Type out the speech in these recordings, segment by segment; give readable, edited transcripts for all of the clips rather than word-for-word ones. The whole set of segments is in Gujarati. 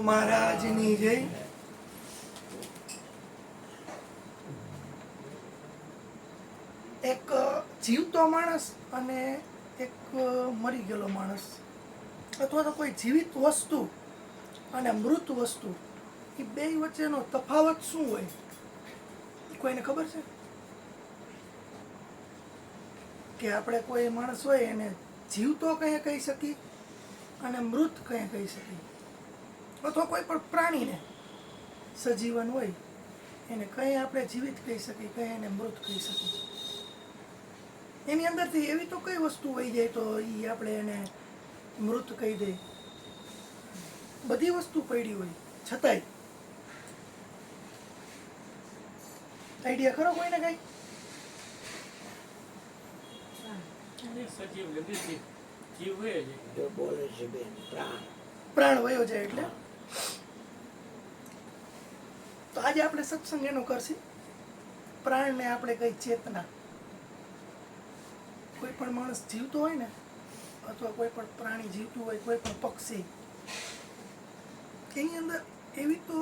મહારાજની જય. એક જીવતો માણસ અને એક મરી ગયેલો માણસ અથવા તો કોઈ જીવિત વસ્તુ અને મૃત વસ્તુ એ બે વચ્ચેનો તફાવત શું હોય? કોઈને ખબર છે કે આપણે કોઈ માણસ હોય એને જીવતો કઈ કહી શકીએ અને મૃત કઈ કહી શકીએ, અથવા કોઈ પણ પ્રાણીને સજીવન હોય એને કઈ આપણે જીવિત કહી શકીએ, કઈ એને મૃત કહી શકીએ? એની અંદરથી એવી તો કઈ વસ્તુ હોય જાય તો એ આપણે એને મૃત કહી દઈએ? બધી વસ્તુ પડી હોય છતાંય આઈડિયા ખરો કોઈને કઈ? પ્રાણ વયો જાય એટલે તો આજે આપણે સત્સંગ એનો કરશું. પ્રાણને આપણે કઈ ચેતના. કોઈ પણ માણસ જીવતો હોય ને અથવા કોઈ પણ પ્રાણી જીવતું હોય, કોઈ પણ પક્ષી, એની અંદર એવી તો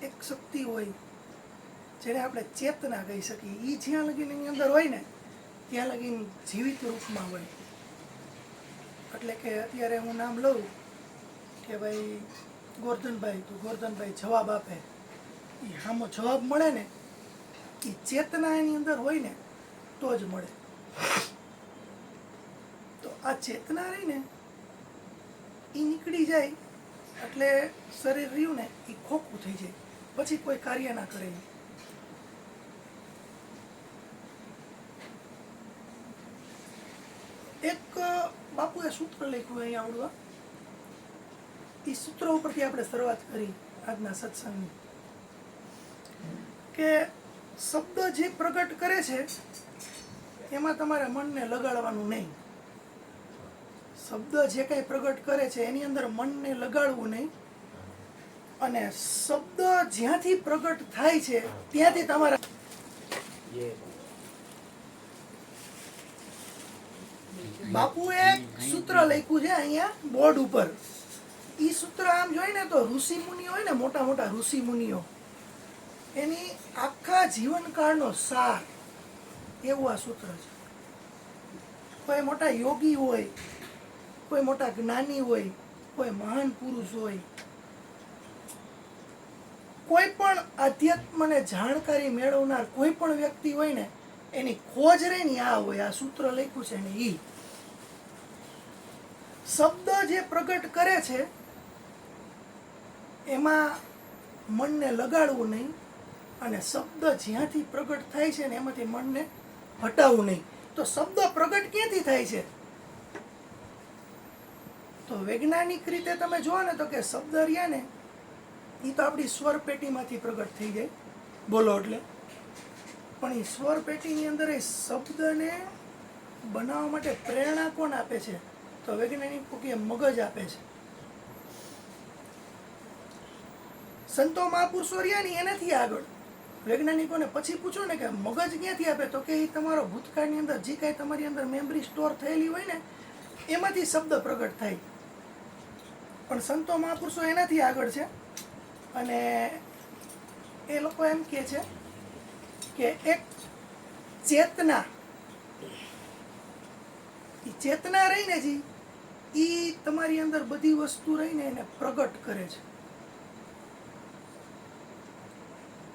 એક શક્તિ હોય જેને આપણે ચેતના કહી શકીએ. એ જ્યાં લગીને એની અંદર હોય ને ત્યાં લગીને જીવિત રૂપમાં હોય. એટલે કે અત્યારે હું નામ લઉં કે ભાઈ ગોરધનભાઈ, તો ગોરધનભાઈ જવાબ આપે, એ સામો જવાબ મળે ને એ ચેતના એની અંદર હોય ને તો જ મળે. તો આ ચેતના રહી ને એ નીકળી જાય એટલે શરીર રહ્યું ને એ ખોખું થઈ જાય, પછી કોઈ કાર્ય ના કરે. એક બાપુએ સૂત્ર લખ્યું અહીં આવડું, એ સૂત્ર ઉપરથી આપણે શરૂઆત કરી આજના સત્સંગની, કે શબ્દ જે પ્રગટ કરે છે એમાં તમારે મનને લગાડવાનું નહીં. શબ્દ જે કંઈ પ્રગટ કરે છે એની અંદર મનને લગાડવું નહીં, અને શબ્દ જ્યાંથી પ્રગટ થાય છે ત્યાંથી તમારે બાપુએ સૂત્ર લખ્યું છે અહીંયા બોર્ડ ઉપર. ઈ સૂત્ર આમ જોઈ ને તો ઋષિ મુનિઓ હોય ને, મોટા મોટા ઋષિ મુનિઓ, એની આખા જીવનકાળનો સાર એવું આ સૂત્ર છે. કોઈ મોટા યોગી હોય, કોઈ મોટા જ્ઞાની હોય, કોઈ મહાન પુરુષ હોય, કોઈ પણ આધ્યાત્મને જાણકારી મેળવનાર કોઈ પણ વ્યક્તિ હોય ને એની ખોજ રે ને આ હોય. આ સૂત્ર લખ્યું છે ને ઈ શબ્દ જે પ્રગટ કરે છે એમાં મનને લગાડવું નહીં, અને શબ્દ જ્યાંથી પ્રગટ થાય છે ને એમાંથી મનને હટાવવું નહીં. તો શબ્દ પ્રગટ ક્યાંથી થાય છે? તો વૈજ્ઞાનિક રીતે તમે જુઓ ને તો કે શબ્દ રહ્યા ને એ તો આપણી સ્વર પેટીમાંથી પ્રગટ થઈ જાય, બોલો એટલે. પણ એ સ્વર પેટીની અંદર એ શબ્દને બનાવવા માટે પ્રેરણા કોણ આપે છે? તો વૈજ્ઞાનિકો કે મગજ આપે છે. સંતો મહાપુરુષો રહ્યા ને એનાથી આગળ વૈજ્ઞાનિકોને પછી પૂછો ને કે મગજ ક્યાંથી આપે, તો કે એ તમારો ભૂતકાળની અંદર જે કાંઈ તમારી અંદર મેમરી સ્ટોર થયેલી હોય ને એમાંથી શબ્દ પ્રગટ થાય. પણ સંતો મહાપુરુષો એનાથી આગળ છે, અને એ લોકો એમ કહે છે કે એક ચેતના, એ ચેતના રહી ને જી એ તમારી અંદર બધી વસ્તુ રહીને એને પ્રગટ કરે છે.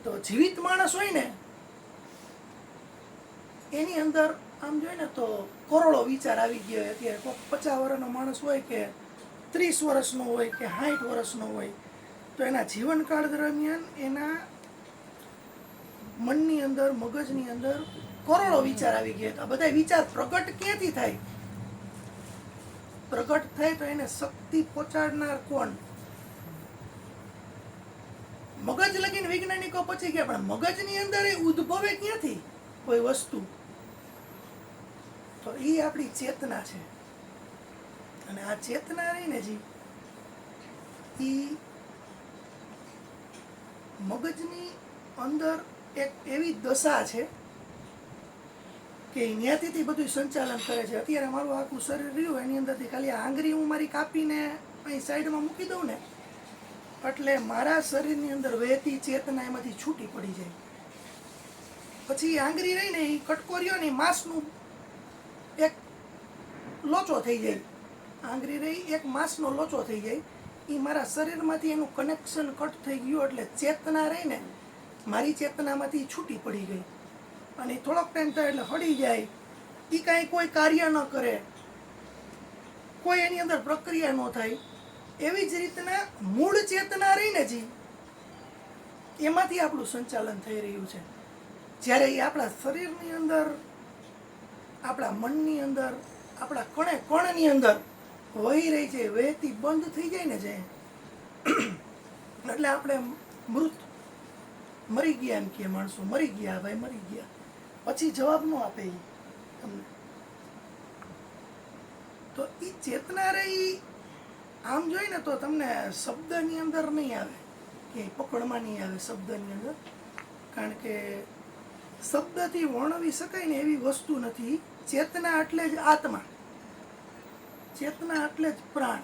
તો જીવિત માણસ હોય ને એની અંદર આમ જોઈએ ને તો કરોડો વિચાર આવી ગયો હોય. અત્યારે કોઈ 50 વર્ષનો માણસ હોય કે 30 વર્ષનો હોય કે 60 વર્ષનો હોય, તો એના જીવનકાળ દરમિયાન એના મનની અંદર, મગજની અંદર કરોડો વિચાર આવી ગયા. આ બધા વિચાર પ્રગટ ક્યાંથી થાય? પ્રગટ થાય તો એને શક્તિ પહોંચાડનાર કોણ? મગજ લગીને વૈજ્ઞાનિકો પછી ગયા, પણ મગજની અંદર એ ઉદ્ભવે ક્યાંથી કોઈ વસ્તુ? તો એ આપણી ચેતના છે. અને આ ચેતના રહી ને જી એ મગજની અંદર એક એવી દશા છે કે ત્યાંથી બધું સંચાલન કરે છે. અત્યારે મારું આખું શરીર રહ્યું એની અંદરથી ખાલી આંગળી હું મારી કાપીને અહીં સાઈડમાં મૂકી દઉં ને એટલે મારા શરીરની અંદર વહેતી ચેતના એમાંથી છૂટી પડી જાય. પછી આંગળી રહીને એ કટકો રહ્યો ને માંસનું એક લોચો થઈ જાય. આંગળી રહી એક માંસનો લોચો થઈ જાય. એ મારા શરીરમાંથી એનું કનેક્શન કટ થઈ ગયું એટલે ચેતના રહીને મારી ચેતનામાંથી છૂટી પડી ગઈ. અને થોડોક ટાઈમ થાય એટલે હળી જાય. એ કાંઈ કોઈ કાર્ય ન કરે, કોઈ એની અંદર પ્રક્રિયા ન થાય. એવી જ રીતના મૂળ ચેતના રહીને જી એમાંથી આપણું સંચાલન થઈ રહ્યું છે. જ્યારે એ આપણા શરીરની અંદર, આપણા મનની અંદર, આપણા કણે કણની અંદર વહી રહી છે, વહેતી બંધ થઈ જાય ને જે એટલે આપણે મરી ગયા એમ કે માણસો મરી ગયા, ભાઈ મરી ગયા. પછી જવાબ ન આપે એ તમને. તો એ ચેતના રહી આમ જોઈ ને તો તમને શબ્દની અંદર નહીં આવે, કે પકડમાં નહીં આવે શબ્દની અંદર. કારણ કે શબ્દથી વર્ણવી શકાય ને એવી વસ્તુ નથી. ચેતના એટલે જ આત્મા, ચેતના એટલે જ પ્રાણ.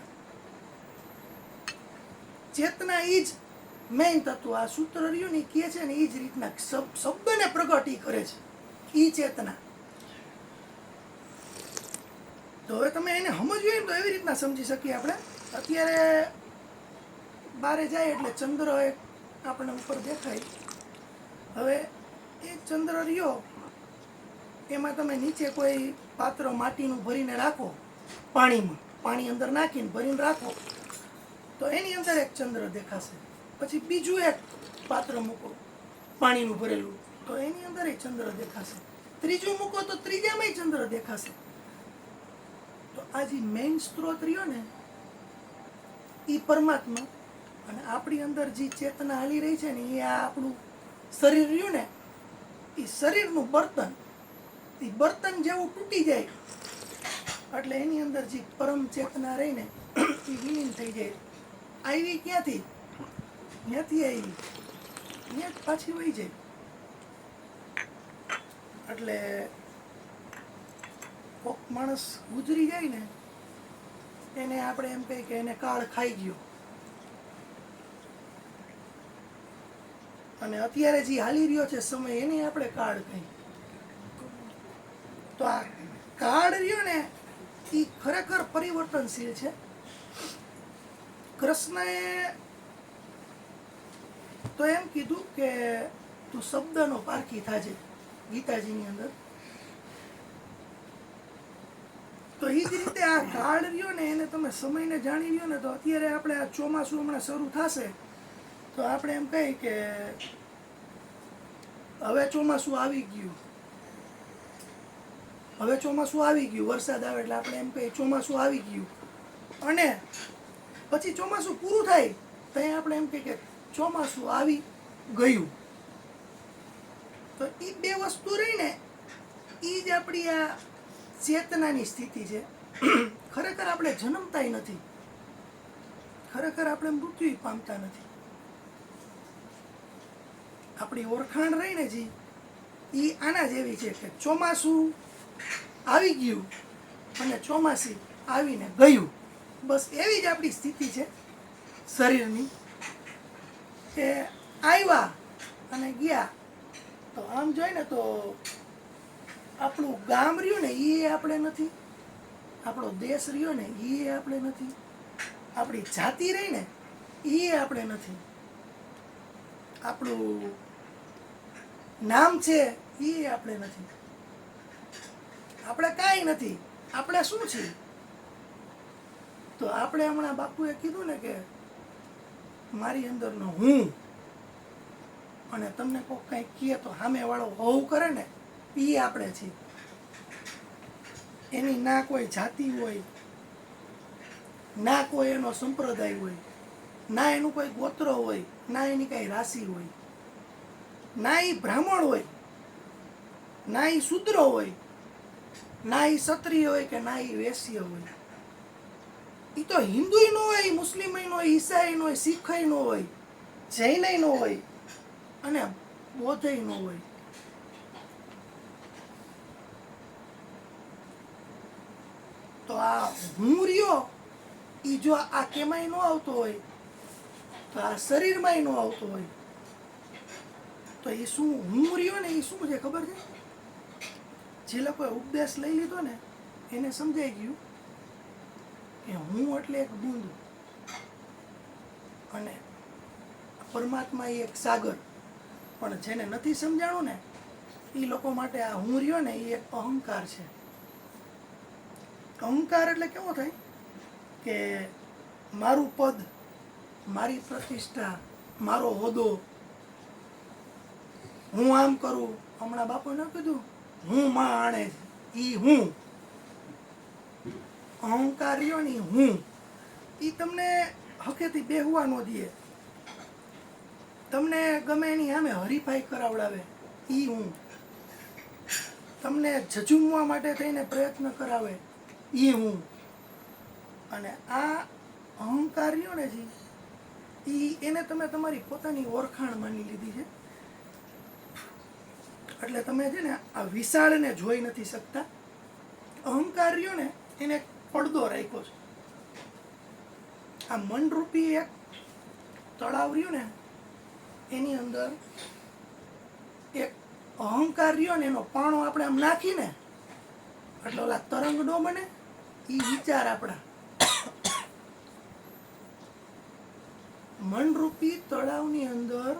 ચેતના એ જ મેઇન તત્વ. આ સૂત્ર રહ્યું ને કહે છે ને એ જ રીતના શબ્દને પ્રગટી કરે છે એ ચેતના. તો હવે તમે એને સમજવું એમ તો એવી રીતના સમજી શકીએ આપણે. અત્યારે બારે જાય એટલે ચંદ્ર એક આપણને ઉપર દેખાય. હવે એ ચંદ્ર રહ્યો એમાં તમે નીચે કોઈ પાત્ર માટીનું ભરીને રાખો, પાણીમાં, પાણી અંદર નાખીને ભરીને રાખો તો એની અંદર એક ચંદ્ર દેખાશે. પછી બીજું એક પાત્ર મૂકો પાણીનું ભરેલું તો એની અંદર એ ચંદ્ર દેખાશે. ત્રીજું મૂકો તો ત્રીજામાંય ચંદ્ર દેખાશે. તો આ જે મેઇન સ્ત્રોત રહ્યો ને એ પરમાત્મા, અને આપણી અંદર જે ચેતના હાલી રહી છે ને એ આ આપણું શરીર રહ્યું ને એ શરીરનું બર્તન, એ બર્તન જેવું તૂટી જાય એટલે એની અંદર જે પરમ ચેતના રહીને એ વિલીન થઈ જાય. આવી ક્યાંથી? ત્યાંથી આવી, ત્યાં જ પાછી વહી જાય. એટલે કોક માણસ ગુજરી જાય ને એને આપણે એમ કહીએ કે એને કાળ ખાઈ ગયો. અને અત્યારે જે હાલી રહ્યો છે સમય એને આપણે કાળ કહીએ. તો આ કાળ રહ્યો ને એ ખરેખર પરિવર્તનશીલ છે. કૃષ્ણએ તો એમ કીધું કે તું શબ્દનો પારખી થાજે ગીતાજીની અંદર. તો એ જ રીતે આ કાળ રહ્યો ને એને તમે સમયને જાણી લ્યો ને તો અત્યારે આપણે આ ચોમાસું હમણાં શરૂ થશે તો આપણે એમ કહીએ કે હવે ચોમાસું આવી ગયું, હવે ચોમાસું આવી ગયું. વરસાદ આવે એટલે આપણે એમ કહીએ ચોમાસું આવી ગયું. અને પછી ચોમાસું પૂરું થાય ત્યાં આપણે એમ કહીએ કે ચોમાસું આવી ગયું. તો એ બે વસ્તુ રહીને એ જ આપણી આ ચેતનાની સ્થિતિ છે. ખરેખર આપણે જન્મતા નથી, ખરેખર આપણે મૃત્યુ પામતા નથી. આપણી ઓળખાણ રહીને જે એ આના જેવી છે કે ચોમાસું આવી ગયું અને ચોમાસી આવીને ગયું. બસ એવી જ આપણી સ્થિતિ છે શરીરની, કે આવ્યા અને ગયા. તો આમ જોઈએ ને તો આપણું ગામ રહ્યું ને એ આપણે નથી, આપણો દેશ રહ્યો ને એ આપણે નથી, આપણી જાતિ રહી ને એ આપણે નથી, આપણું નામ છે એ આપણે નથી, આપણે કાંઈ નથી. આપણે શું છીએ? તો આપણે હમણાં બાપુએ કીધું ને કે મારી અંદરનો હું, અને તમને કોઈ કંઈક કહે તો સામેવાળો હોવું કરે ને એ આપણે છીએ. એની ના કોઈ જાતિ હોય, ના કોઈ એનો સંપ્રદાય હોય, ના એનું કોઈ ગોત્ર હોય, ના એની કઈ રાશિ હોય, ના એ બ્રાહ્મણ હોય, ના એ શૂદ્ર હોય, ના એ ક્ષત્રિય હોય કે ના એ વૈશ્ય હોય. એ તો હિન્દુય નો હોય, મુસ્લિમય નો હોય, ઈસાઈ નો હોય, શીખય નો હોય, જૈનય નો હોય અને બૌદ્ધય નો હોય. તો આ હું રહ્યો એ જો આ કેમાંય ન આવતો હોય તો આ શરીરમાંય ન આવતો હોય તો એ શું હું રહ્યો ને એ શું છે ખબર છે? જે લોકોએ ઉપદેશ લઈ લીધો ને એને સમજાઈ ગયું કે હું એટલે એક બુંદ અને પરમાત્મા એ એક સાગર. પણ જેને નથી સમજાણું ને એ લોકો માટે આ હું રહ્યો ને એ એક અહંકાર છે. અહંકાર એટલે કેવો થાય કે મારું પદ, મારી પ્રતિષ્ઠા, મારો હોદ્દો, હું આમ કરું. હમણાં બાપુએ ન કીધું હું માં આણે ઈ હું અહંકાર રહ્યો ને હું ઈ તમને હકેથી બેહવા ન દે, તમને ગમે એની સામે હરીફાઈ કરાવડાવે ઈ હું, તમને ઝઝુમવા માટે થઈને પ્રયત્ન કરાવે ઈ હું. અને આ અહંકાર રહ્યો ને જી ઈ એને તમે તમારી પોતાની ઓળખાણ માની લીધી છે. એટલે તમે છે ને આ વિશાળને જોઈ નથી શકતા. અહંકાર રહ્યો ને એને એક પડદો રાખ્યો છે. આ મનરૂપી એક તળાવ રહ્યું ને એની અંદર એક અહંકાર રહ્યો ને એનો પાણો આપણે આમ નાખીને એટલે ઓલા તરંગ નો બને એ વિચાર આપણા. મનરૂપી તળાવની અંદર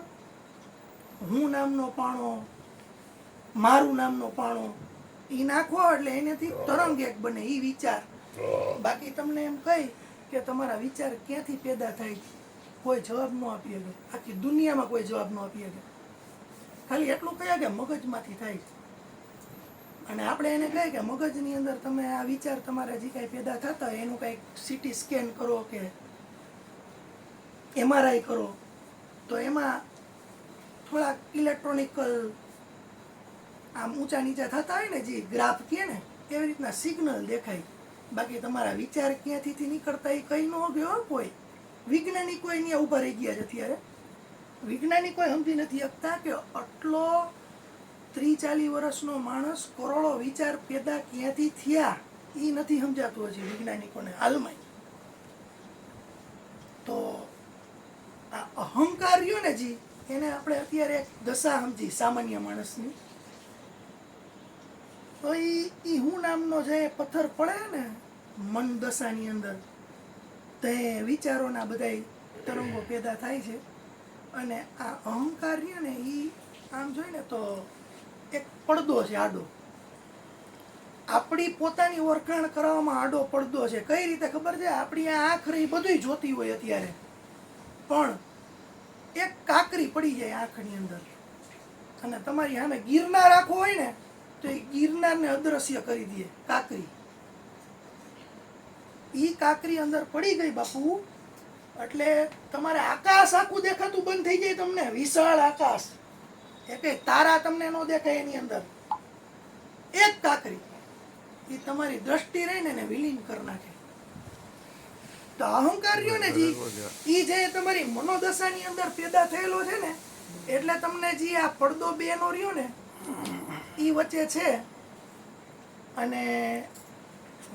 હું નામનો પાણો, મારું નામનો પાણો એ નાખો એટલે એનાથી તરંગ એક બને એ વિચાર. બાકી તમને એમ કહી કે તમારા વિચાર ક્યાંથી પેદા થાય કોઈ જવાબ ન આપી શકે. આખી દુનિયામાં કોઈ જવાબ ન આપી શકે. ખાલી એટલું કહે કે મગજમાંથી થાય. અને આપણે એને કહીએ કે મગજની અંદર તમે આ વિચાર તમારા જે કાંઈ પેદા થતા હોય એનું કંઈક સીટી સ્કેન કરો કે MRI કરો તો એમાં થોડાક ઇલેક્ટ્રોનિકલ આમ ઊંચા નીચા થતા હોય ને જે ગ્રાફ કહે ને એવી રીતના સિગ્નલ દેખાય. બાકી તમારા વિચાર ક્યાંથી નીકળતા એ કંઈ ન ગયો કોઈ. વૈજ્ઞાનિકો અહીંયા ઊભા રહી ગયા છે અત્યારે. વૈજ્ઞાનિકો સમજી નથી શકતા કે આટલો 30-40 વર્ષનો માણસ કરોડો વિચાર પેદા ક્યાંથી થયા એ નથી સમજાતું હજી વૈજ્ઞાનિકોને હાલમાં. તો આ અહંકાર રહ્યો ને જી એને આપણે અત્યારે એક દશા સમજી સામાન્ય માણસની. તો એ હું નામનો જે પથ્થર પડે ને મન દશાની અંદર તે વિચારોના બધા તરંગો પેદા થાય છે. અને આ અહંકાર રહ્યો ને એ આમ જોઈને તો એક પડદો છે આડો. આપણી પોતાની ઓળખાણ કરવામાં આડો પડદો છે. કઈ રીતે ખબર છે? આપણી આ આંખ રહી બધું જોતી હોય અત્યારે પણ એક કાકરી પડી જાય આંખની અંદર અને તમારી સામે ગિરનાર આખો હોય ને તો એ ગિરનારને અદ્રશ્ય કરી દે કાકરી. ઈ કાકરી અંદર પડી ગઈ બાપુ એટલે તમારે આકાશ આખું દેખાતું બંધ થઈ જાય. તમને વિશાળ આકાશ એ કઈ તારા તમને ન દેખાય એની અંદર એક કાકરી એ તમારી દ્રષ્ટિ રહીને એને વિલીન કરી નાખે. તો અહંકાર રહ્યો ને જી ઈ જે તમારી મનોદશાની અંદર પેદા થયેલો છે ને એટલે તમને જે આ પડદો બેનો રહ્યો ને ઈ વચ્ચે છે અને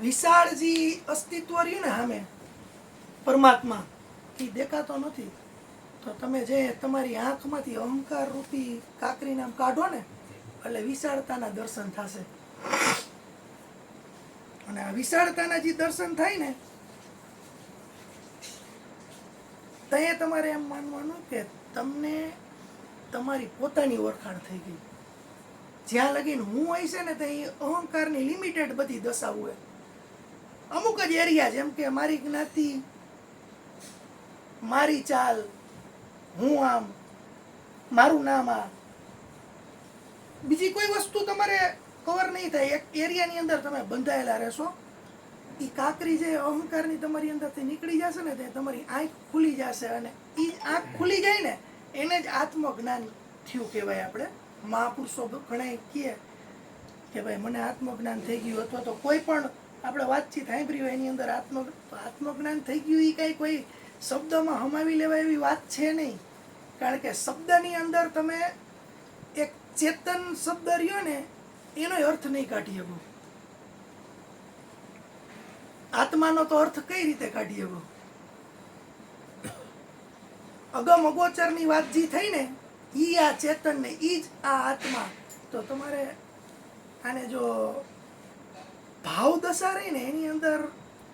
વિશાળ જે અસ્તિત્વ રહ્યું ને સામે પરમાત્મા એ દેખાતો નથી. તો તમે જે તમારી આંખમાંથી અહંકાર રૂપી કાકરી નામ કાઢો ને એટલે વિશાળતાના દર્શન થશે. અને આ વિશાળતાના જે દર્શન થાય ને ત્યાં તમારે એમ માનવાનું કે તમને તમારી પોતાની ઓળખાણ થઈ ગઈ. જ્યાં લગીને હું હોય છે ને ત્યાં અહંકારની લિમિટેડ બધી દશા હોય. અમુક જ એરિયા જેમ કે મારી જ્ઞાતિ, મારી ચાલ, હું આમ, મારું નામ આ, બીજી કોઈ વસ્તુ તમારે કવર નહીં થાય. એક એરિયાની અંદર તમે બંધાયેલા રહેશો. એ કાકરી જે અહંકારની તમારી અંદરથી નીકળી જશે ને તે તમારી આંખ ખુલી જશે અને એ આંખ ખુલી જાય ને એને જ આત્મજ્ઞાન થયું કહેવાય. આપણે મહાપુરુષો ઘણા કહે કે ભાઈ મને આત્મજ્ઞાન થઈ ગયું અથવા તો કોઈ પણ આપણે વાતચીત સાંભળી હોય એની અંદર આત્મજ્ઞાન થઈ ગયું એ કાંઈ કોઈ શબ્દમાં હમાવી લેવાય એવી વાત છે નહીં. કારણ કે શબ્દની અંદર તમે એક ચેતન શબ્દ રહ્યો ને એનો અર્થ નહીં કાઢી શકો. આત્માનો તો અર્થ કઈ રીતે કાઢીએ? અગમ અગોચરની વાત જે થઈ ને, ઈ આ ચેતન ને ઈ જ આ આત્મા. તો તમારે આને જો ભાવ દશા રહી ને એની અંદર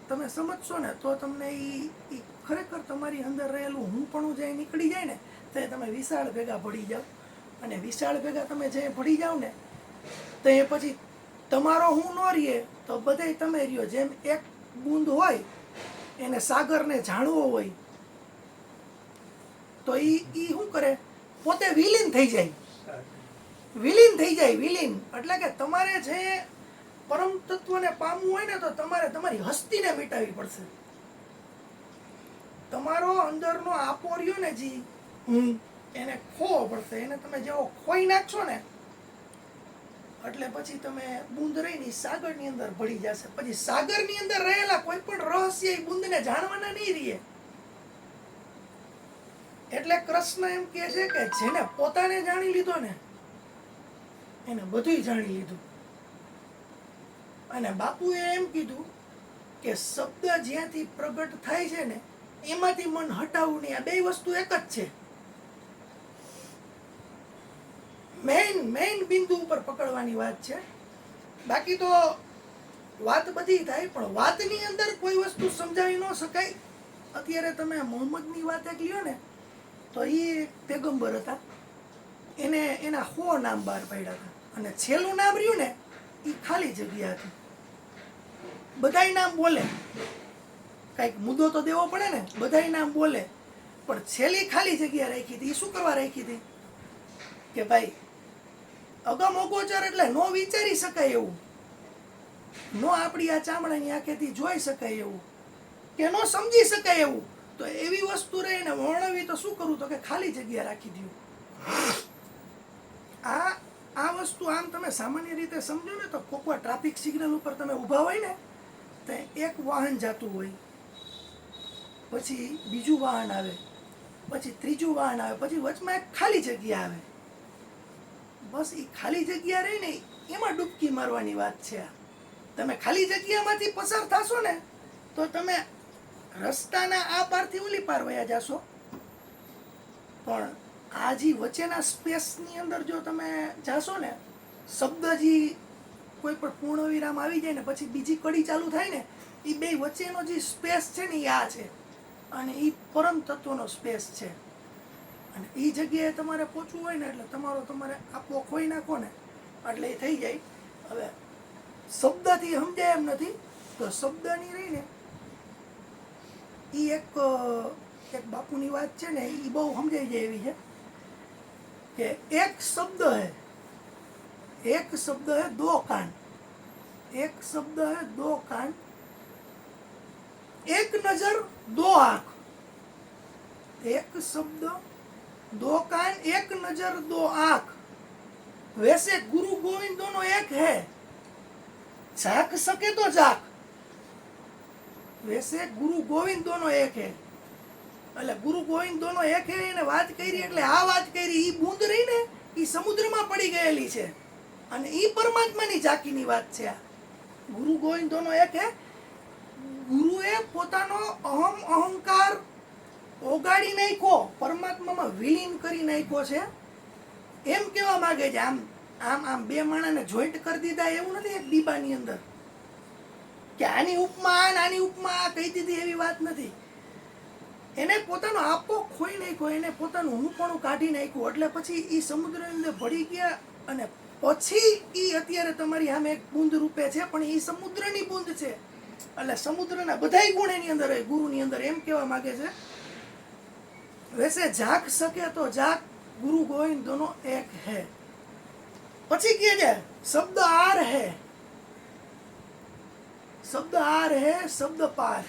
તમે સમજશો ને તો તમને ઈ ખરેખર તમારી અંદર રહેલું હું પણ જે નીકળી જાય ને તો તમે વિશાળ ભેગા ભળી જાઓ. અને વિશાળ ભેગા તમે જે ભળી જાઓ ને તો એ પછી તમારો હું ન રહીએ તો બધે તમે રહ્યો. જેમ એક બૂંદ હોય એને સાગરને જાણવો હોય તો ઈ શું કરે? પોતે વિલીન થઈ જાય. વિલીન એટલે કે તમારે જે પરમ તત્વને પામવું હોય ને તો તમારે તમારી હસ્તીને મિટાવવી પડશે. તમારો અંદરનો આપો રહ્યો ને જી હું એને ખોવો પડશે. એને તમે જેવો ખોઈ નાખશો ને એટલે પછી તમે બૂંદ રહીને સાગરની અંદર ભળી જશે. પછી સાગરની અંદર રહેલા કોઈ પણ રહસ્ય એ બૂંદને જાણવાના નહીં રહીએ. એટલે કૃષ્ણ એમ કહે છે કે જેને પોતાને જાણી લીધો ને એને બધું જાણી લીધું. અને બાપુએ એમ કીધું કે શબ્દ જ્યાંથી પ્રગટ થાય છે ને એમાંથી મન હટાવવું નહીં. આ બે વસ્તુ એક જ છે. મેઇન બિંદુ ઉપર પકડવાની વાત છે. બાકી તો વાત બધી થાય પણ વાતની અંદર કોઈ વસ્તુ સમજાવી ન શકાય. અત્યારે તમે મોહમ્મદની વાત એક લ્યો ને તો એ પેગમ્બર હતા. એના 100 નામ બહાર પાડ્યા હતા અને છેલ્લું નામ રહ્યું ને એ ખાલી જગ્યા હતી. બધાય નામ બોલે, કઈક મુદ્દો તો દેવો પડે ને. બધાય નામ બોલે પણ છેલ્લી ખાલી જગ્યા રાખી હતી. એ શું કરવા રાખી હતી કે ભાઈ અગમ અગોચર એટલે નો વિચારી શકાય એવું, નો આપણી આ ચામડાની આંખેથી જોઈ શકાય એવું, કે નો સમજી શકાય એવું. તો એવી વસ્તુ રહીને વર્ણવી તો શું કરું? તો કે ખાલી જગ્યા રાખી દઉં. આ વસ્તુ આમ તમે સામાન્ય રીતે સમજો ને તો કોઈક વાર ટ્રાફિક સિગ્નલ ઉપર તમે ઊભા હોય ને તો એક વાહન જતું હોય, પછી બીજું વાહન આવે, પછી ત્રીજું વાહન આવે, પછી વચમાં એક ખાલી જગ્યા આવે. બસ એ ખાલી જગ્યા રહી ને એમાં ડૂબકી મારવાની વાત છે. તમે ખાલી જગ્યામાંથી પસાર થશો ને તો તમે રસ્તાના આ પારથી ઓલી પાર વયા જશો. પણ આ જે વચ્ચેના સ્પેસની અંદર જો તમે જાશો ને, શબ્દ જે કોઈ પણ પૂર્ણ વિરામ આવી જાય ને પછી બીજી કડી ચાલુ થાય ને એ બે વચ્ચેનો જે સ્પેસ છે ને એ આ છે અને એ પરમ તત્વનો સ્પેસ છે. અને એ જગ્યાએ તમારે પહોંચવું હોય ને એટલે તમારે આપો ખોઈ નાખો ને એટલે એ થઈ જાય. હવે શબ્દથી સમજાય એમ નથી તો શબ્દની રહીને એ એક બાપુની વાત છે ને એ બહુ સમજાઈ જાય એવી છે કે એક શબ્દ હે દો કાન, એક શબ્દ હે દો કાન, એક નજર દो आंख. एक शब्द दो कान एक नजर दो आंख, वैसे गुरु गोविंद दोनों एक है, झांक सके तो झांक. वैसे गुरु गोविंद दोनों एक है. એટલે ગુરુ ગોવિંદ દોનો એક હે એને વાત કરી એટલે આ વાત કરી. ઈ બૂંદ રહી ને ઈ સમુદ્રમાં પડી ગયેલી છે અને ઈ પરમાત્માની ઝાંકીની વાત છે. આ ગુરુ ગોવિંદ દોનો એક હે. ગુરુએ પોતાનો અહંકાર ઓગાળી નાખ્યો, પરમાત્મામાં વિલીન કરી નાખ્યો છે એમ કહેવા માંગે છે. આમ બે માણાને જોઈન્ટ કરી દીધા એવું નથી એક ડીબાની અંદર કે આની ઉપમા આની ઉપમા કહી દીધી એવી વાત નથી. એને પોતાનો આપો ખોઈ નાખ્યો, એને પોતાનું હું પણ કાઢી નાખ્યું એટલે પછી એ સમુદ્રની અંદર ભળી ગયા. અને પછી એ અત્યારે તમારી સામે એક બૂંદ રૂપે છે પણ એ સમુદ્રની બૂંદ છે. એટલે સમુદ્રના બધાય ગુણ એની અંદર હોય ગુરુની અંદર એમ કહેવા માંગે છે. वैसे झांक सके तो झांक, गुरु गोविंद दोनों एक है. પછી કહે છે શબ્દ આર હે, શબ્દ આર હે, શબ્દ પાર.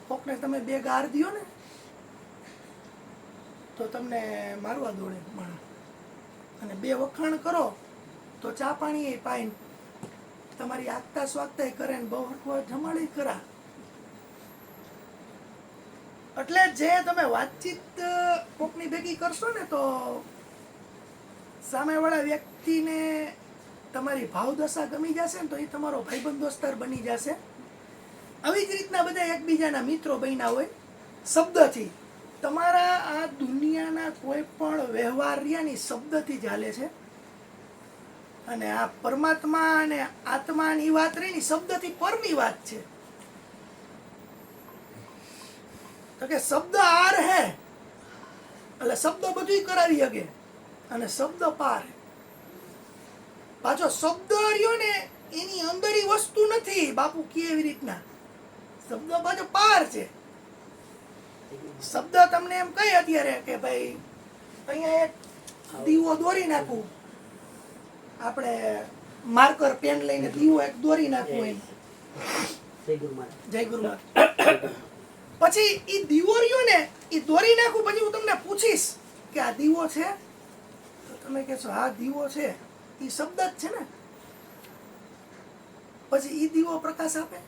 કોકને તમે બે ગાર દિયો ને તો તમને મારવા દોડે માણસ, અને બે વખાણ કરો તો ચા પાણી પાઈને તમારી આગતા સ્વાગતા કરે ને બહુ હટવા જમાડી કરા. એટલે જે તમે વાતચીત કોકની ભેગી કરશો ને તો સામેવાળા વ્યક્તિને તમારી ભાવદશા ગમી જશે ને તો એ તમારો ભાઈબંધ દોસ્તાર બની જશે. આવી જ રીતના બધા એકબીજાના મિત્રો બન્યા હોય શબ્દથી. તમારા આ દુનિયાના કોઈ પણ વ્યવહાર રહ્યાની શબ્દથી જ હાલે છે. અને આ પરમાત્મા અને આત્માની વાત રહી ને શબ્દથી પરની વાત છે. તો કે શબ્દ આર હે એટલે શબ્દ બધું કરાવી શકે અને શબ્દ પાર. પાછો શબ્દ રહ્યો ને એની અંદર વસ્તુ નથી, બાપુ કે એવી રીતના શબ્દ પાછો પાર છે. શબ્દ તમને એમ કહે અત્યારે કે ભાઈ અહીંયા એક દીવો દોરી નાખું, આપણે માર્કર પેન લઈને દીવો એક દોરી નાખવું એમ. જય ગુરુ મહારાજ. પછી ઈ દીવો રહ્યો ને ઈ દોરી નાખું, પછી હું તમને પૂછીશ કે આ દીવો છે, તો તમે કહેશો હા દીવો છે. ઈ શબ્દ જ છે ને. પછી ઈ દીવો પ્રકાશ આપે,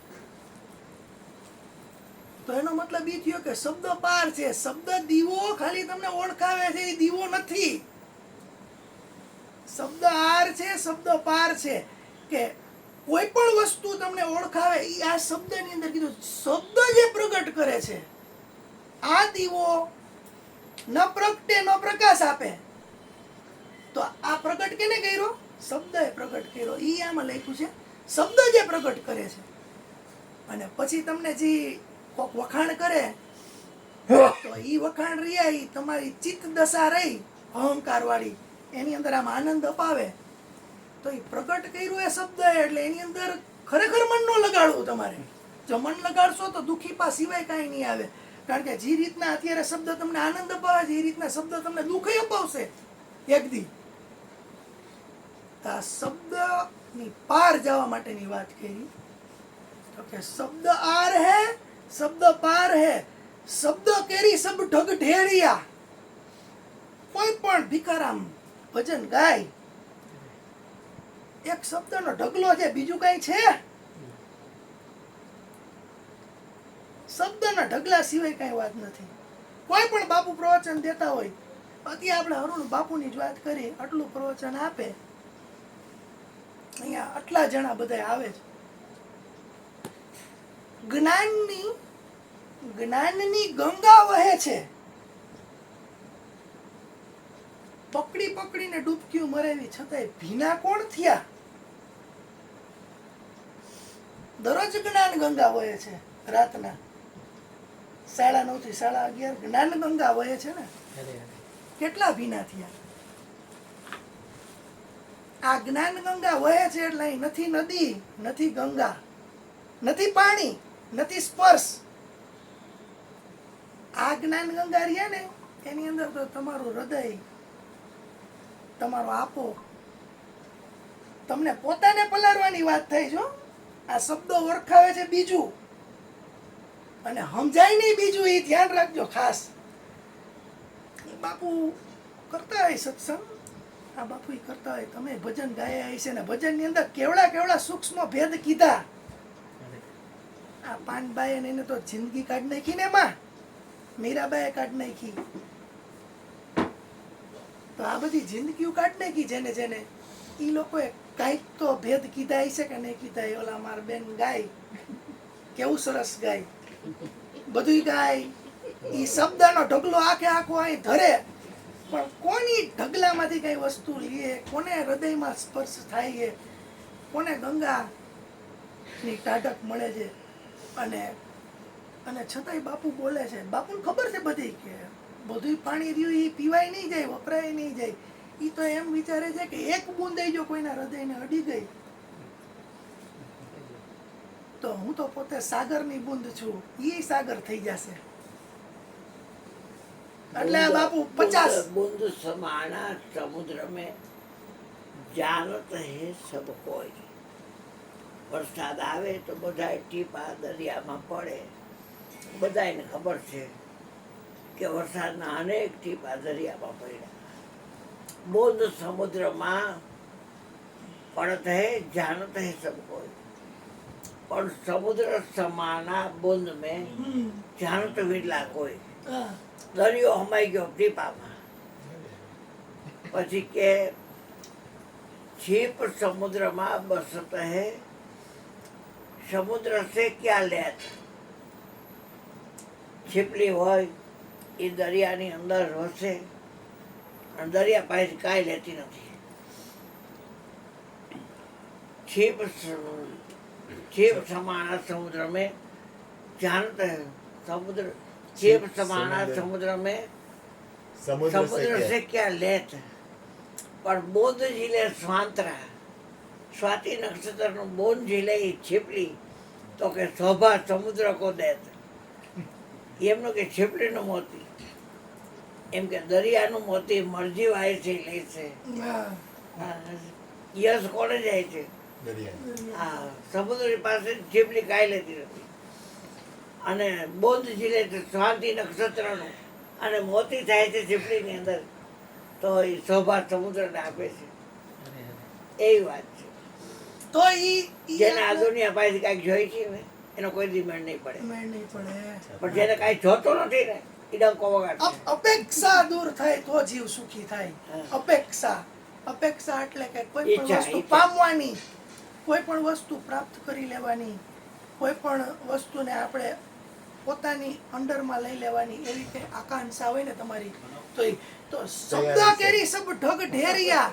તો એનો મતલબ ઈ થયો કે શબ્દ પાર છે. શબ્દ દીવો ખાલી તમને ઓળખાવે છે, એ દીવો નથી. શબ્દ આર છે, શબ્દ પાર છે. કે કોઈ પણ વસ્તુ તમને ઓળખાવે એ આ શબ્દની અંદર કીધું. શબ્દ જે પ્રગટ કરે છે, આ દીવો ન પ્રગટે ન પ્રકાશ આપે, તો આ પ્રગટ કેને કર્યો? શબ્દએ પ્રગટ કર્યો. ઈ આમાં લખ્યું છે શબ્દ જે પ્રગટ કરે છે. અને પછી તમને જે કોક વખાણ કરે તો ઈ વખાણ રહ્યા ઈ તમારી ચિત્ત દશા રહી અહંકાર વાળી, એની અંદર આમ આનંદ અપાવે, તો એ પ્રગટ કર્યું એ શબ્દ એટલે એની અંદર ખરેખર મન ન લગાડવું તમારે. જો મન લગાડશો તો દુઃખી પા સિવાય કાંઈ નહીં આવે. કારણ કે જે રીતના અત્યારે શબ્દ તમને આનંદ અપાવે છે, એ રીતના શબ્દ તમને દુઃખ અપાવશે એક દી. આ શબ્દની પાર જવા માટેની વાત કરી. તો કે શબ્દ આર હે, શબ્દ પાર હે, શબ્દ કેરી સબ ઢગ ઢેરિયા. કોઈ પણ ભિખારામ ભજન ગાય, એક શબ્દનો ઢગલો છે, બીજું કઈ છે? શબ્દના ઢગલા સિવાય કઈ વાત નથી. કોઈ પણ બાપુ પ્રવચન દેતા હોય, અત્યારે આપણે હરુણ બાપુની જ વાત કરી, આટલું પ્રવચન આપે, અહીંયા આટલા જણા બધા આવે છે. જ્ઞાનની ગંગા વહે છે. પકડી પકડીને ડૂબકીઓ મરેવી છતાંય ભીના કોણ થયા? દરરોજ જ્ઞાન ગંગા વહે છે. રાતના 9:30 થી 11:30 જ્ઞાન ગંગા વહે છે ને. કેટલા ભીના થયા? આ જ્ઞાન ગંગા વહે છે એટલે અહીં નથી નદી, નથી ગંગા, નથી પાણી, નથી સ્પર્શ. આ જ્ઞાન ગંગા રહ્યા ને એની અંદર તો તમારું હૃદય, તમારો આપો, તમને પોતાને પલારવાની વાત થાય છે. આ શબ્દો ઓળખાવે છે બીજું અને સમજાય નહીં બીજું, એ ધ્યાન રાખજો ખાસ. બાપુ કરતા હોય સત્સંગ, આ બાપુ કરતા હોય, તમે ભજન ગાયા હશે ને ભજનની અંદર કેવડા કેવડા સૂક્ષ્મ ભેદ કીધા. આ પાનબાઈ એને તો જિંદગી કાઢી નાખી ને, એમાં મીરાબાઈએ કાઢી નાખી. તો આ બધી જિંદગીઓ કાઢી નાખી જેને જેને, એ લોકોએ કાંઈક તો ભેદ કીધા હશે કે નહીં કીધા. ઓલા માર બેન ગાય, કેવું સરસ ગાય, બધું ગાય. એ શબ્દનો ઢગલો આખે આખો અહીં ધરે, પણ કોની ઢગલામાંથી કઈ વસ્તુ લઈએ, કોને હૃદયમાં સ્પર્શ થાય છે, કોને ગંગાની ટાઢક મળે છે. અને અને છતાંય બાપુ બોલે છે. બાપુને ખબર છે બધી કે બધું પાણી રહ્યું એ પીવાય નહીં જાય, વપરાય નહીં જાય. એ તો એમ વિચારે છે કે એક બૂંદ જો કોઈના હૃદયને અડી ગઈ તો હું તો પોતે સાગરની બૂંદ છું, એ સાગર થઈ જશે. એટલે બાપુ 50 बूंद समाना समुद्र में जानत है सब कोई. વરસાદ આવે તો બધા ટીપા દરિયામાં પડે. બધાને ખબર છે કે વરસાદના અનેક ટીપા દરિયામાં પડ્યા. બૂંદ સમુદ્રમાં પડત હે जानत है सब कोई. પણ સમુદ્ર સમાના બૂંદ મેં जानत વિરલા કોઈ. દરિયો હમાઈ ગયો ટીપામાં. પછી કે છીપ સમુદ્રમાં બસત હે સમુદ્ર સે ક્યાં લેત. છીપલી હોય એ દરિયાની અંદર વસે અને દરિયા પાસે કાંઈ લેતી નથી. छिप समाना समुद्र में जानते हैं समुद्र छिप समाना समुद्र में समुद्र से क्या लेत. પણ બોધ ઝીલે સ્વાંતરા સ્વાતિ નક્ષત્રનું બોધ ઝીલે એ છીપલી તો કે શોભા સમુદ્ર કો દેત. એમનું કે છીપલીનું મોતી એમ કે દરિયાનું મોતી મરજી વાય છે લે છે. યશ કોને જાય છે? હા, સમુદ્ર પાસે છીપલી કાંઈ લેતી નથી. અને બોધ ઝીલે છે શાંતિ નક્ષત્રનું અને મોતી થાય છે છીપલીની અંદર તો એ શોભા સમુદ્રને આપે છે. એવી વાત છે. તો જેને આ દુનિયા પાસેથી કાંઈક જોઈ છે ને એનો કોઈ દી મેળ નહીં પડે. પણ જેને કાંઈ જોતો નથી ને એ ડંકો વગાડે. અપેક્ષા દૂર થાય તો જીવ સુખી થાય. અપેક્ષા એટલે કે કોઈ પણ વસ્તુ પામવાની, કોઈ પણ વસ્તુ પ્રાપ્ત કરી લેવાની, કોઈ પણ વસ્તુને આપણે પોતાની અંડરમાં લઈ લેવાની એવી કઈ આકાંક્ષા હોય ને તમારી તો શબ્દ કેરી સબ ઢગ ઢેરિયા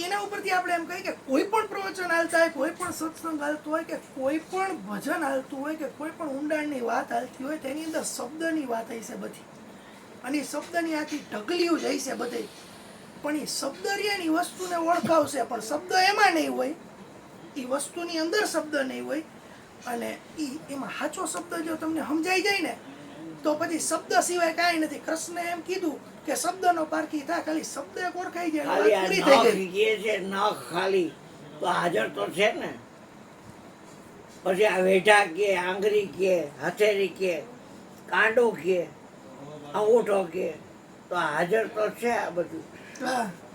એના ઉપરથી આપણે એમ કહીએ કે કોઈ પણ પ્રવચન હાલતા હોય, કોઈ પણ સત્સંગ હાલતો હોય કે કોઈ પણ ભજન હાલતું હોય કે કોઈ પણ ઊંડાણની વાત હાલતી હોય તેની અંદર શબ્દની વાત હશે બધી. અને શબ્દની આખી ઢગલીઓ જ હશે બધી. પણ એ શબ્દરિયાની વસ્તુને ઓળખાવશે પણ શબ્દ એમાં નહીં હોય, એ વસ્તુની અંદર શબ્દ નહીં હોય. અને એમાં સાચો શબ્દ જો તમને સમજાઈ જાય ને તો પછી શબ્દ સિવાય કાંઈ નથી. કૃષ્ણે એમ કીધું કે શબ્દનો પારખી થાય, ખાલી શબ્દ એક ઓળખાઈ જાય પૂરી થઈ ગઈ. છે નખ ખાલી તો હાજર તો છે ને. પછી આ વેઢા કે આંગળી કે હથેળી કે કાંડો કે અંગૂઠો કે તો હાજર તો છે આ બધું.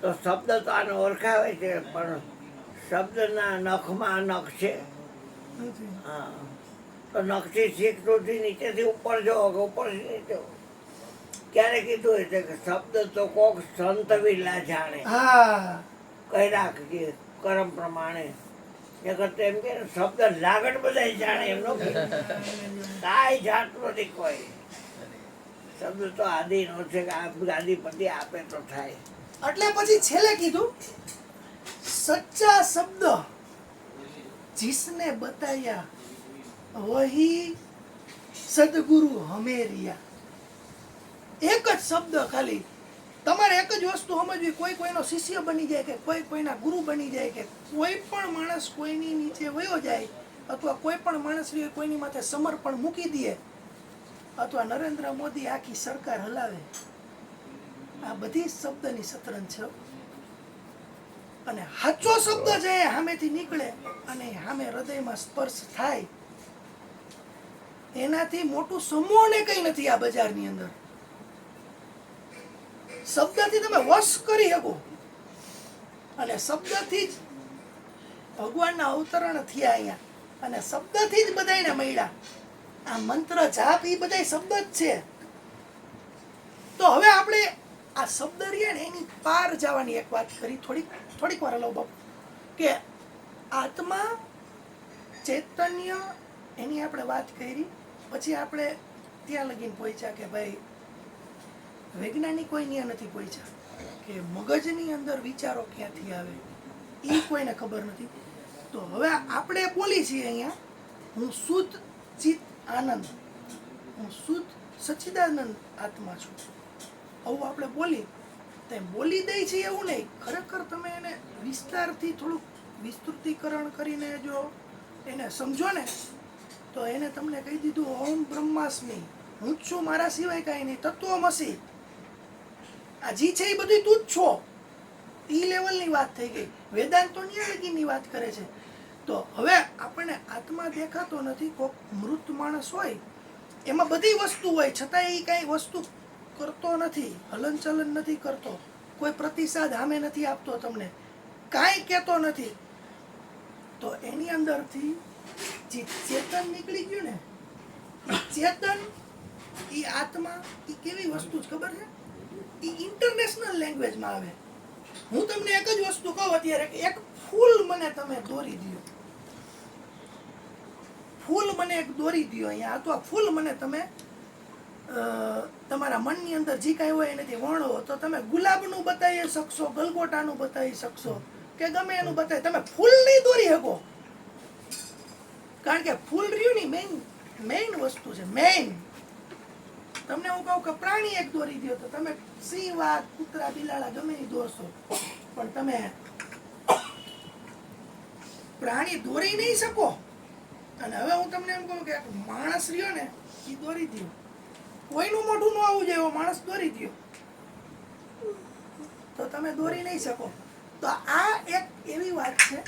તો શબ્દ તો આને ઓળખાવે છે પણ શબ્દના નખમાં નખ છે. હા, તો નખથી શીખ સુધી નીચેથી ઉપર જાઓ કે ઉપરથી નીચે. ક્યારે કીધું હોય છે કે શબ્દ તો કોક સંત વિલા જાણે. કઈ રાખજે કરમ પ્રમાણે. એ કરતા એમ કે શબ્દ લાગણ બધા જાણે એમનો કાંઈ જાણતું નથી કોઈ. શબ્દ તો આદિનો છે કે આદિપતિ આપે તો થાય. એટલે પછી છેલ્લે કીધું સચ્ચા શબ્દ जिसने बताया वही सदगुरु हमें रिया. એક જ શબ્દ ખાલી તમારે એક જ વસ્તુ સમજવી. કોઈ કોઈનો શિષ્ય બની જાય કે કોઈ કોઈના ગુરુ બની જાય કે કોઈ પણ માણસ કોઈની નીચે વયો જાય અથવા કોઈ પણ માણસ કોઈની માથે સમર્પણ મૂકી દે અથવા નરેન્દ્ર મોદી આખી સરકાર હલાવે, આ બધી શબ્દની શતરંજ છે. અને સાચો શબ્દ જે સામેથી નીકળે અને સામે હૃદયમાં સ્પર્શ થાય એનાથી મોટું સમૂહને કઈ નથી આ બજારની અંદર. શબ્દથી તમે વશ કરી શકો અને શબ્દથી જ ભગવાનના અવતરણ થયા અહીંયા અને શબ્દથી જ બધાને મળ્યા. આ મંત્ર જાપ એ બધા શબ્દ જ છે. તો હવે આપણે આ શબ્દ રહ્યા ને એની પાર જવાની એક વાત કરી થોડીક વાર લો બાપુ કે આત્મા ચૈતન્ય એની આપણે વાત કરી. પછી આપણે ત્યાં લગીને પહોંચ્યા કે ભાઈ વૈજ્ઞાનિકો અહીંયા નથી પહોંચ્યા કે મગજની અંદર વિચારો ક્યાંથી આવે એ કોઈને ખબર નથી. તો હવે આપણે બોલી છીએ અહીંયા હું શુદ્ધ ચિત્ત આનંદ, હું શુદ્ધ સચ્ચિદાનંદ આત્મા છું. આવું આપણે બોલી દઈ છીએ એવું નહીં. ખરેખર તમે એને વિસ્તારથી થોડુંક વિસ્તૃતીકરણ કરીને જો એને સમજો ને તો એને તમને કહી દીધું ઓમ બ્રહ્માસ્મિ, હું જ છું, મારા સિવાય કાંઈ નહીં, તત્વમસી. આ જી છે એ બધું તું જ છો. એ લેવલની વાત થઈ ગઈ. વેદાંતો ની વાત કરે છે. તો હવે આપણને આત્મા દેખાતો નથી. કોઈક મૃત માણસ હોય એમાં બધી વસ્તુ હોય છતાં એ કાંઈ વસ્તુ કરતો નથી, હલનચલન નથી કરતો, કોઈ પ્રતિસાદ સામે નથી આપતો, તમને કાંઈ કહેતો નથી. તો એની અંદરથી જે ચેતન નીકળી ગયું ને એ ચેતન, એ આત્મા, એ કેવી વસ્તુ છે ખબર છે? એ ઇન્ટરનેશનલ લેંગ્વેજમાં આવે. હું તમને એક જ વસ્તુ કહું અત્યારે કે એક ફૂલ મને તમે દોરી દો ફૂલ મને એક દોરી દ્યો અહીંયા, અથવા ફૂલ મને તમે તમારા મનની અંદર જે કાંઈ હોય એનાથી વર્ણવો, તો તમે ગુલાબનું બતાવી શકશો, ગલગોટાનું બતાવી શકશો, કે ગમે એનું બતાવી, તમે ફૂલ નહીં દોરી શકો. કારણ કે ફૂલ રહ્યું ની મેઇન વસ્તુ છે. મેઇન તમને હું કહું કે પ્રાણી એક દોરી દો તો તમે સિંહ, વાઘ, કૂતરા, બિલાડા ગમે એ દોરશો, પણ તમે પ્રાણી દોરી નહીં શકો. અને હવે હું તમને એમ કહું કે માણસ રહ્યો ને એ દોરી દો, કોઈનું મોઢું ન આવવું જોઈએ એવો માણસ દોરી દો, તો તમે દોરી નહીં શકો. તો આ એક એવી વાત છે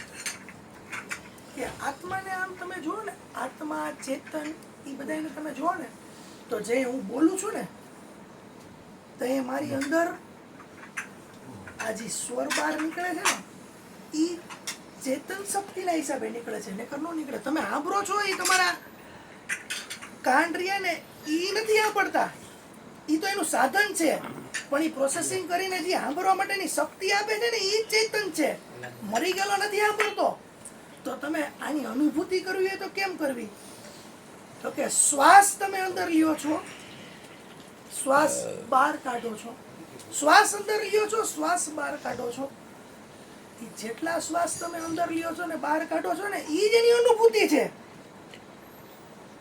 કે આત્માને આમ તમે જુઓ ને, આત્મા, ચેતન, એ બધાને તમે જુઓ ને, તો જે હું બોલું છું ને, તો એ મારી અંદર આ જે સ્વર બહાર નીકળે છે ને, એ ચેતન શક્તિના હિસાબે નીકળે છે, નકર ન નીકળે. તમે સાંભળો છો એ તમારા કાન રહ્યા ને, એ નથી સાંભળતા, એ તો એનું સાધન છે, પણ એ પ્રોસેસિંગ કરીને જે સાંભળવા માટેની શક્તિ આપે છે ને, એ ચેતન છે. મરી ગયેલો નથી સાંભળતો. તો તમે આની અનુભૂતિ કરવી હોય તો કેમ કરવી? તો કે શ્વાસ તમે અંદર લ્યો છો, શ્વાસ બહાર કાઢો છો, શ્વાસ અંદર લ્યો છો, શ્વાસ બહાર કાઢો છો. એ જેટલા શ્વાસ તમે અંદર લ્યો છો ને બહાર કાઢો છો ને, એ જ એની અનુભૂતિ છે.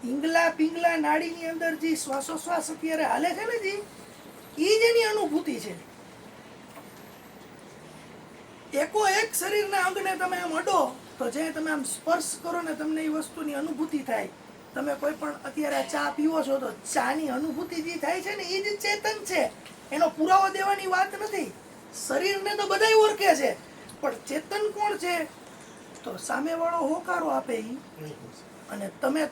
ઈંગલા પિંગલા નાડીની અંદર જે શ્વાસોશ્વાસ અત્યારે હાલે છે ને, જે એ જ એની અનુભૂતિ છે. એકો એક શરીરના અંગને તમે આમ અડો તો જે તમે આમ સ્પર્શ કરો ને, તમને એ વસ્તુની અનુભૂતિ થાય. તમે કોઈ પણ અત્યારે ચા પીવો છો તો ચાની અનુભૂતિ જે થાય છે ને, એ જ ચેતન છે. એનો પુરાવો દેવાની વાત નથી. શરીરને તો બધાય ઓળખે છે, પણ ચેતન કોણ છે? તો સામેવાળો હોકારો આપે ઈ. અને તમે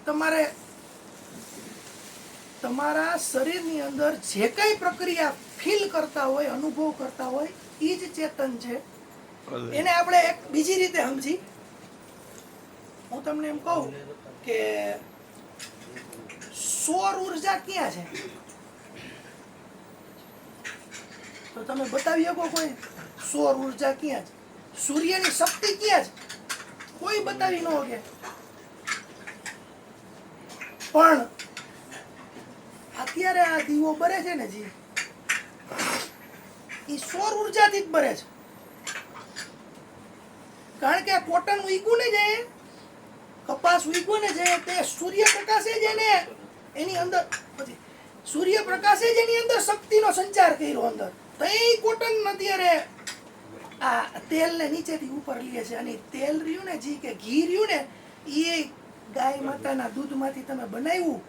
તમારા શરીરની અંદર જે કઈ પ્રક્રિયા ફીલ કરતા હોય, અનુભવ કરતા હોય, એ જ ચેતન છે. એને આપણે એક બીજી રીતે સમજી, હું તમને એમ કહું કે સૌર ઉર્જા ક્યાં છે? તો તમે બતાવી શકો કોઈ સૌર ઉર્જા ક્યાં છે? સૂર્યની શક્તિ ક્યાં છે? કોઈ બતાવી ન શકે. પણ અત્યારે આ દીવો બરે છે ને, જી એ સૌર ઉર્જાથી જ બરે છે. કારણ કે કોટન ઉગ્યું ને, જે કપાસ ઉગ્યો ને, જે તે સૂર્યપ્રકાશે જ એને એની અંદર, પછી સૂર્યપ્રકાશે જ એની અંદર શક્તિનો સંચાર કર્યો અંદર. તો એ કોટન અત્યારે આ તેલને નીચેથી ઉપર લે છે. અને તેલ રહ્યું ને, જી કે ઘી રહ્યું ને, એ ગાય માતાના દૂધમાંથી તમે બનાવ્યું,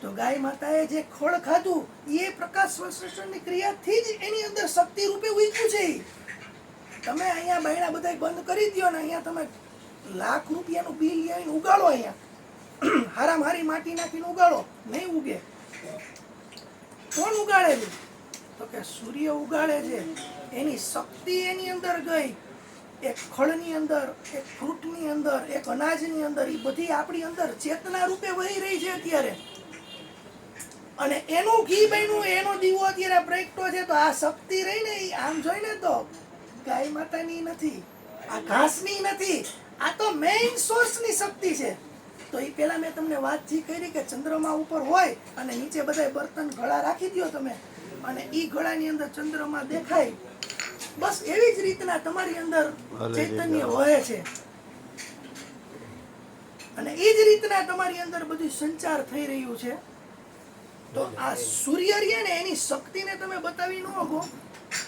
તો ગાય માતાએ જે ખોળ ખાધું, એ પ્રકાશ સંશ્લેષણની ક્રિયાથી જ એની અંદર શક્તિ રૂપે ઉગ્યું છે. તમે અહીંયા બહેણા બધા બંધ કરી દો ને, અહીંયા તમે લાખ રૂપિયાનું બિલ આવીને ઉગાડો, અહીંયા હારામ હારી માટી નાખીને ઉગાડો, નહીં ઉગે. કોણ ઉગાડેલું? તો કે સૂર્ય ઉગાડે છે. એની શક્તિ એની અંદર ગઈ, એક ખળની અંદર, એક ફ્રૂટની અંદર, એક અનાજની અંદર, એ બધી આપણી અંદર ચેતના રૂપે વહી રહી છે અત્યારે. અને એનું ઘી બન્યું, એનો દીવો અત્યારે પ્રગટો છે. તો આ શક્તિ રહી ને, એ આમ જોઈને તો ગાય માતાની નથી, આ ઘાસની નથી, આ તો મેઇન સોર્સની શક્તિ છે. તો એ પેલા મેં તમને વાત જે કરી કે ચંદ્રમા ઉપર હોય અને નીચે બધા બર્તન ઘડા રાખી દો તમે, અને એ ઘડાની અંદર ચંદ્રમા દેખાય, બસ એવી જ રીતના તમારી અંદર ચૈતન્ય વહે છે. અને એ જ રીતના તમારી અંદર બધું સંચાર થઈ રહ્યું છે. તો આ સૂર્ય રહ્યા ને, એની શક્તિને તમે બતાવી ન શકો.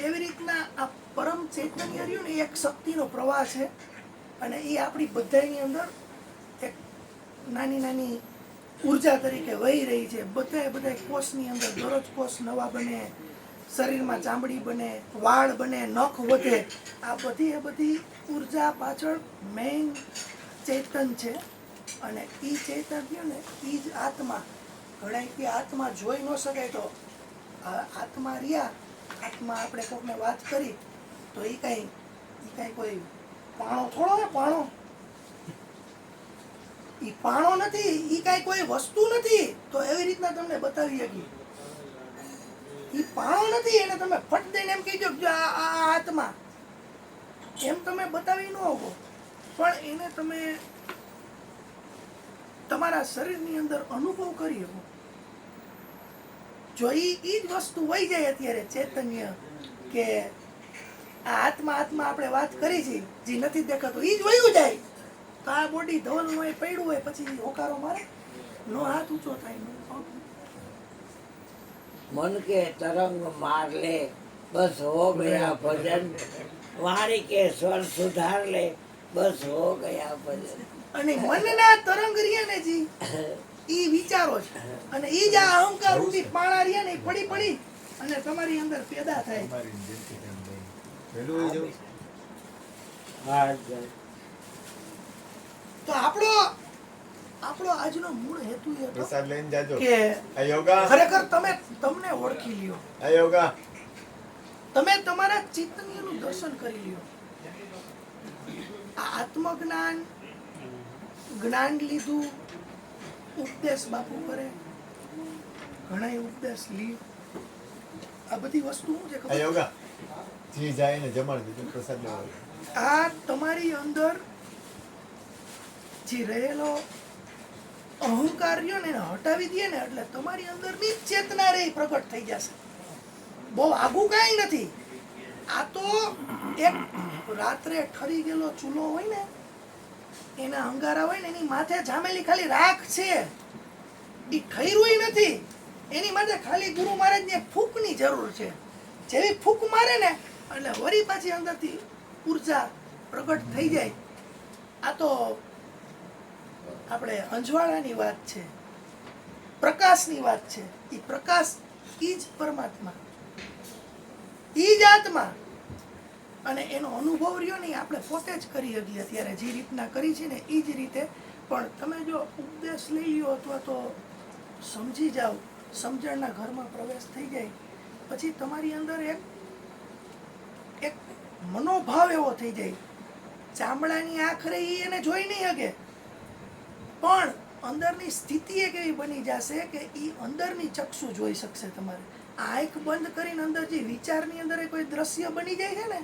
એવી રીતના આ પરમ ચૈતન્ય રહ્યું ને, એક શક્તિનો પ્રવાહ છે. અને એ આપણી બધાની અંદર એક નાની નાની ઉર્જા તરીકે વહી રહી છે. બધા કોષની અંદર દરરોજ કોષ નવા બને, શરીરમાં ચામડી બને, વાળ બને, નખ વધે. આ બધી ઉર્જા પાછળ મેઇન ચેતન છે. અને એ ચેતન રહ્યું ને, એ જ આત્મા. ઘણા કે આત્મા જોઈ ન શકાય, તો આત્મા રહ્યા, આત્મા આપણે કોઈને વાત કરી તો એ કાંઈ કોઈ પાણો થોડો ને, પાણો એ પાણો નથી, એ કાંઈ કોઈ વસ્તુ નથી. તો એવી રીતના તમને બતાવી શકી, એ પાણો નથી. એને તમે ફટ દઈને એમ કહી દો કે આ આત્મા, એમ તમે બતાવી ન શકો. પણ એને તમે તમારા શરીરની અંદર અનુભવ કરી શકો. જો ઈ જ વસ્તુ વહી જાય અત્યારે ચૈતન્ય કે આ આત્મા આત્મા આપણે વાત કરી છે જે નથી દેખાતું ઈ જ વયું જાય તો આ બોડી ધવલ હોય પડ્યું હોય પછી હોકારો મારે નો હાથ ઊંચો થાય નો પગ. मन के तरंग मार ले बस हो गया भजन वाणी के स्वर सुधार ले बस हो गया भजन. અને મનના તરંગ રહ્યા ને જી ઈ વિચારો છે અને ઈ જ આ અહંકાર રૂપી પાણા રહ્યા ને ઈ પડી પડી અને તમારી અંદર પેદા થાય. તો આપણો આજનો મૂળ હેતુ એ હતો પ્રસાદ લઈને જાજો. કે આ યોગા, ખરેખર તમને ઓળખી લ્યો, આ યોગા. તમે તમારા ચૈતન્યનું દર્શન કરી લ્યો. આ આત્મજ્ઞાન જ્ઞાન લીધું ઉપદેશ બાપુ કરે ઘણા ઉપદેશ લી આ બધી વસ્તુ શું છે આ ખબર? યોગા. જી જાય ને જમાડી દીધું પ્રસાદ લેવા. આ તમારી અંદર જે રહેલો અહંકાર રહ્યો ને એને હટાવી દે ને એટલે તમારી અંદરની જ ચેતના રહી પ્રગટ થઈ જશે. બહુ આગું કાંઈ નથી. આ તો એક રાત્રે ઠરી ગયેલો ચૂલો હોય ને એના અંગારા હોય ને એની માથે જામેલી ખાલી રાખ છે એ ઠર્યું નથી. એની માટે ખાલી ગુરુ મહારાજને ફૂંકની જરૂર છે. જેવી ફૂંક મારે ને એટલે વળી પાછી અંદરથી ઉર્જા પ્રગટ થઈ જાય. આ તો આપણે અંજવાળાની વાત છે, પ્રકાશની વાત છે. એ પ્રકાશ ઈ જ પરમાત્મા, ઈ જ આત્મા. અને એનો અનુભવ રહ્યો ને આપણે પોતે જ કરી શકીએ અત્યારે જે રીતના કરી છે ને એ જ રીતે. પણ તમે જો ઉપદેશ લઈ લ્યો અથવા તો સમજી જાઓ, સમજણના ઘરમાં પ્રવેશ થઈ જાય પછી તમારી અંદર એક મનોભાવ એવો થઈ જાય. ચામડાની આંખ રહી એને જોઈ નહીં શકે પણ અંદરની સ્થિતિ એક એવી બની જશે કે એ અંદરની ચક્ષુ જોઈ શકશે. તમારે આંખ બંધ કરીને અંદર જે વિચારની અંદર કોઈ દ્રશ્ય બની જાય છે ને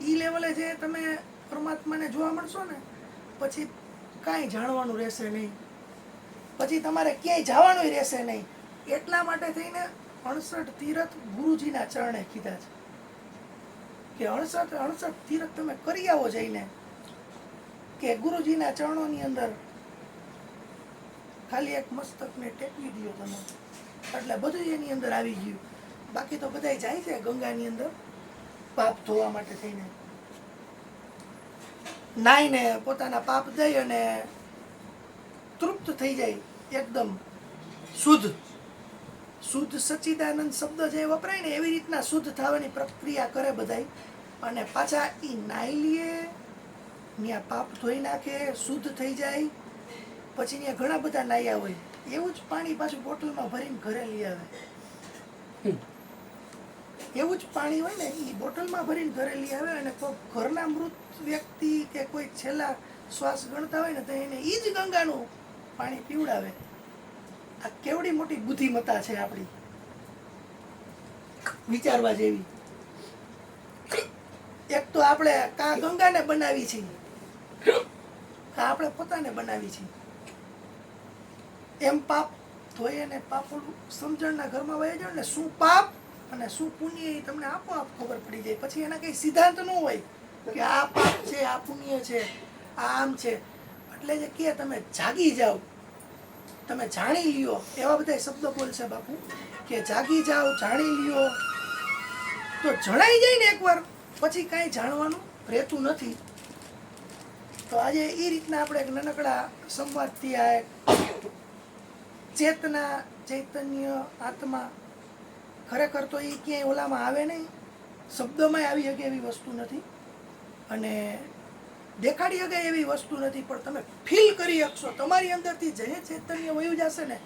એ લેવલે જે તમે પરમાત્માને જોવા મળશો ને પછી કાંઈ જાણવાનું રહેશે નહીં, પછી તમારે ક્યાંય જવાનું રહેશે નહીં. એટલા માટે થઈને 68 તીરથ ગુરુજીના ચરણે કીધા છે કે 68 તીરથ તમે કરી આવો જઈને કે ગુરુજીના ચરણોની અંદર ખાલી એક મસ્તકને ટેકવી દો તમે એટલે બધું એની અંદર આવી ગયું. બાકી તો બધાય જાય છે ગંગાની અંદર પાપ ધોવા માટે થઈને નાઈને પોતાના પાપ દઈ અને તૃપ્ત થઈ જાય એકદમ શુદ્ધ. શુદ્ધ સચ્ચિદાનંદ શબ્દ જે વપરાય ને એવી રીતના શુદ્ધ થવાની પ્રક્રિયા કરે બધાય અને પાછા એ નાઈ લે ત્યાં પાપ ધોઈ નાખે શુદ્ધ થઈ જાય. પછી ત્યાં ઘણા બધા નાયા હોય એવું જ પાણી પાછું બોટલમાં ભરીને ઘરે લઈ આવે. એવું જ પાણી હોય ને એ બોટલમાં ભરીને ઘરે લઈ આવે અને કોઈ ઘરના મૃત વ્યક્તિ કે કોઈ છેલ્લા શ્વાસ ગણતા હોય ને તો એને એ જ ગંગાનું પાણી પીવડાવે. આ કેવડી મોટી બુદ્ધિમત્તા છે આપણી, વિચારવા જેવી. એક તો આપણે કા ગંગાને બનાવી છીએ કા આપણે પોતાને બનાવી છીએ. એમ પાપ ધોઈએ ને પાપ સમજણના ઘરમાં વહી જાવ ને શું પાપ અને શું પુણ્ય એ તમને આપોઆપ ખબર પડી જાય. પછી એના કઈ સિદ્ધાંત ન હોય કે આ પાપ છે આ પુણ્ય છે આ આમ છે. એટલે જે કે તમે જાગી જાઓ, તમે જાણી લ્યો, એવા બધા શબ્દો બોલશે બાપુ કે જાગી જાઓ જાણી લ્યો. તો જણાઈ જાય ને એકવાર પછી કાંઈ જાણવાનું રહેતું નથી. તો આજે એ રીતના આપણે એક નાનકડા સંવાદથી આ ચેતના ચૈતન્ય આત્મા ખરેખર તો એ ક્યાંય ઓલામાં આવે નહીં, શબ્દોમાં આવી શકે એવી વસ્તુ નથી અને દેખાડી શકે એવી વસ્તુ નથી. પણ તમે ફીલ કરી શકશો તમારી અંદરથી જે ચૈતન્ય વયું જશે ને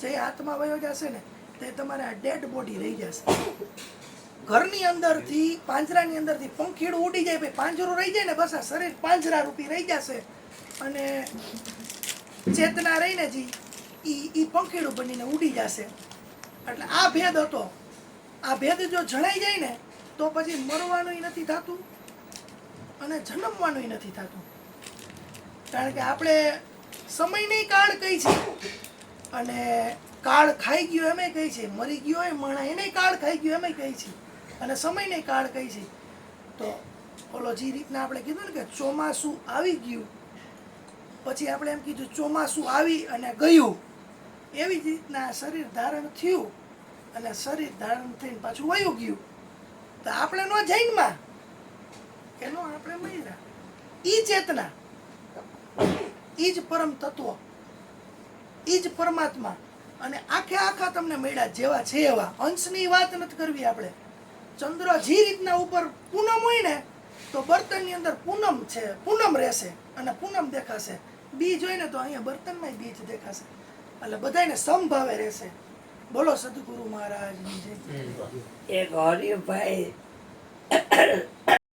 જે આત્મા વયો જશે ને તે તમારે આ ડેડ બોડી રહી જશે. ઘરની અંદરથી પાંજરાની અંદરથી પંખીડું ઉડી જાય ભાઈ પાંજરું રહી જાય ને બસ આ શરીર પાંજરા રૂપી રહી જશે અને ચેતના રહીને જી ઈ પંખીડું બનીને ઉડી જશે. એટલે આ ભેદ હતો. આ ભેદ જો જણાઈ જાય ને તો પછી મરવાનું નથી થતું અને જન્મવાનું નથી થતું. કારણ કે આપણે સમયની કાળ કઈ છે અને કાળ ખાઈ ગયો એમે કઈ છે, મરી ગયો હોય માણા એને કાળ ખાઈ ગયો એમે કઈ છે, અને સમયની કાળ કઈ છે. તો ઓલો જે રીતના આપણે કીધું ને કે ચોમાસું આવી ગયું પછી આપણે એમ કીધું ચોમાસું આવી અને ગયું, એવી જ રીતના શરીર ધારણ થયું અને શરીર ધારણ થઈને પાછું વયું ગયું. તો આપણે નો જૈનમાં એનો આપણે મળ્યા ઈ ચેતના, ઈ જ પરમ તત્વ, ઈ જ પરમાત્મા. અને આખે આખા તમને મળ્યા જેવા છે એવા. અંશની વાત નથી કરવી આપણે. ચંદ્ર જે રીતના ઉપર પૂનમ હોય ને તો બર્તનની અંદર પૂનમ છે, પૂનમ રહેશે અને પૂનમ દેખાશે. બીજ હોય ને તો અહીંયા બર્તનમાં બીજ દેખાશે. એટલે બધાને સમભાવે રહેશે. બોલો સદગુરુ મહારાજની જય. એક હરિભાઈ